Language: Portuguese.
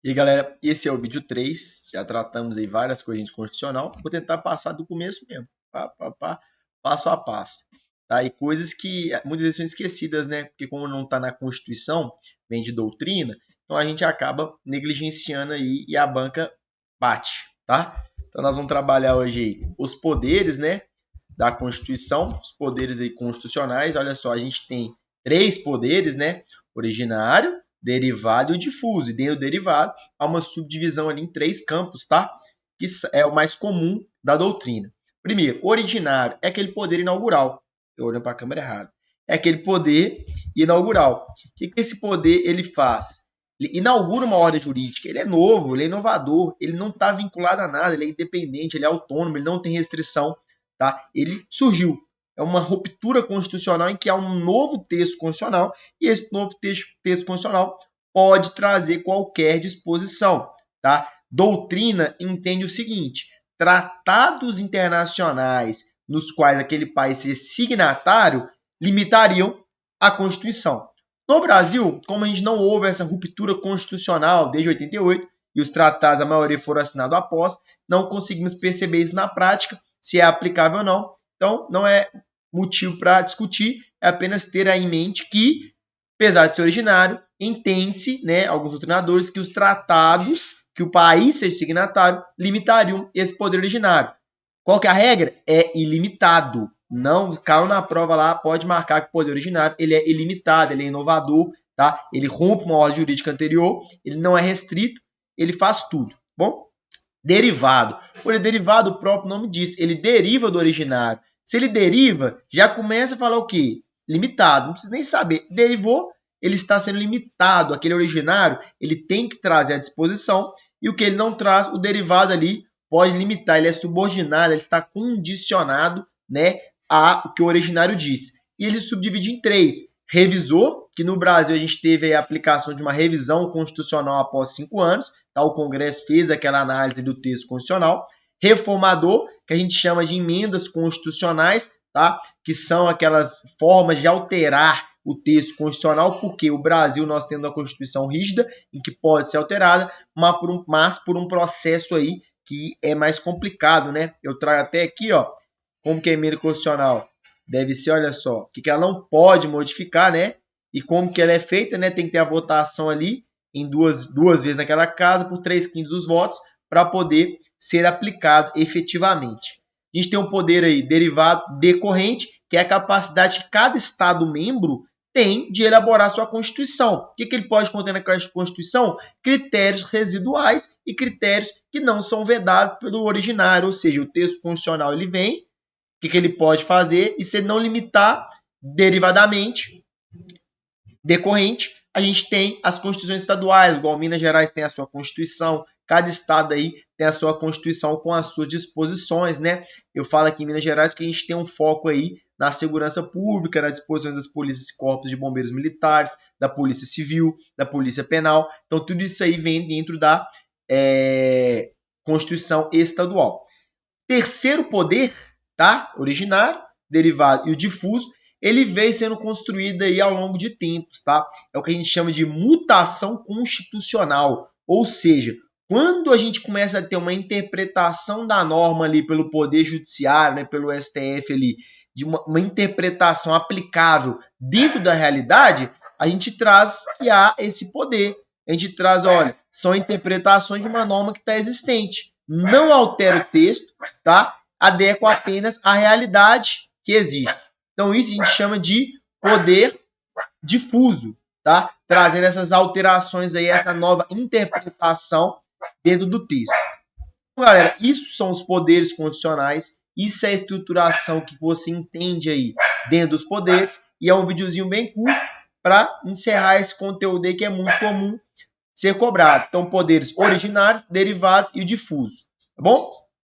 E galera, esse é o vídeo 3. Já tratamos aí várias coisas de constitucional. Vou tentar passar do começo mesmo, passo a passo. Tá? E coisas que muitas vezes são esquecidas, né? Porque como não está na Constituição, vem de doutrina, então a gente acaba negligenciando aí e a banca bate, tá? Então nós vamos trabalhar hoje aí os poderes, né, da Constituição, os poderes aí constitucionais. Olha só, a gente tem 3 poderes, né? Originário, derivado e o difuso. E dentro do derivado há uma subdivisão ali em 3 campos, tá? Que é o mais comum da doutrina. Primeiro, originário é aquele poder inaugural. Eu olho para a câmera errada. É aquele poder inaugural. O que esse poder ele faz? Ele inaugura uma ordem jurídica. Ele é novo, ele é inovador, ele não está vinculado a nada, ele é independente, ele é autônomo, ele não tem restrição, tá? Ele surgiu. É uma ruptura constitucional em que há um novo texto constitucional e esse novo texto constitucional pode trazer qualquer disposição, tá? Doutrina entende o seguinte: tratados internacionais nos quais aquele país seja signatário limitariam a Constituição. No Brasil, como a gente não houve essa ruptura constitucional desde 88 e os tratados, a maioria foram assinados após, não conseguimos perceber isso na prática, se é aplicável ou não. Então, não é motivo para discutir, é apenas ter em mente que, apesar de ser originário, entende-se, né, alguns doutrinadores, que os tratados que o país seja signatário limitariam esse poder originário. Qual que é a regra? É ilimitado. Não caiu na prova lá, pode marcar que o poder originário ele é ilimitado, ele é inovador, tá? Ele rompe uma ordem jurídica anterior, ele não é restrito, ele faz tudo, bom? Derivado. Por derivado, o próprio nome diz, ele deriva do originário. Se ele deriva, já começa a falar o quê? Limitado. Não precisa nem saber. Derivou, ele está sendo limitado. Aquele originário, ele tem que trazer à disposição. E o que ele não traz, o derivado ali pode limitar. Ele é subordinado, ele está condicionado, né, a o que o originário diz. E ele se subdivide em 3. Revisor, que no Brasil a gente teve a aplicação de uma revisão constitucional após 5 anos. Tá? O Congresso fez aquela análise do texto constitucional. Reformador, que a gente chama de emendas constitucionais, tá? Que são aquelas formas de alterar o texto constitucional, porque o Brasil nós temos uma Constituição rígida, em que pode ser alterada, mas por um processo aí que é mais complicado, né? Eu trago até aqui, ó, como que é a emenda constitucional deve ser, olha só, o que ela não pode modificar, né? E como que ela é feita, né? Tem que ter a votação ali em duas vezes naquela casa por 3/5 dos votos para poder ser aplicado efetivamente. A gente tem um poder aí derivado decorrente, que é a capacidade que cada Estado membro tem de elaborar sua Constituição. O que ele pode conter na Constituição? Critérios residuais e critérios que não são vedados pelo originário, ou seja, o texto constitucional ele vem, o que ele pode fazer, e se ele não limitar derivadamente, decorrente, a gente tem as constituições estaduais, igual Minas Gerais tem a sua Constituição, cada estado aí tem a sua Constituição com as suas disposições, né? Eu falo aqui em Minas Gerais que a gente tem um foco aí na segurança pública, na disposição das polícias e corpos de bombeiros militares, da polícia civil, da polícia penal. Então, tudo isso aí vem dentro da Constituição estadual. Terceiro poder, tá? Originário, derivado e o difuso, ele veio sendo construído aí ao longo de tempos, tá? É o que a gente chama de mutação constitucional, ou seja, quando a gente começa a ter uma interpretação da norma ali pelo Poder Judiciário, né, pelo STF ali, de uma interpretação aplicável dentro da realidade, a gente traz que há esse poder. A gente traz, olha, são interpretações de uma norma que está existente. Não altera o texto, tá? Adequa apenas à realidade que existe. Então, isso a gente chama de poder difuso, tá? Trazendo essas alterações aí, essa nova interpretação dentro do texto. Então, galera, isso são os poderes constitucionais, isso é a estruturação que você entende aí dentro dos poderes, e é um videozinho bem curto para encerrar esse conteúdo aí que é muito comum ser cobrado. Então, poderes originários, derivados e o difuso, tá bom?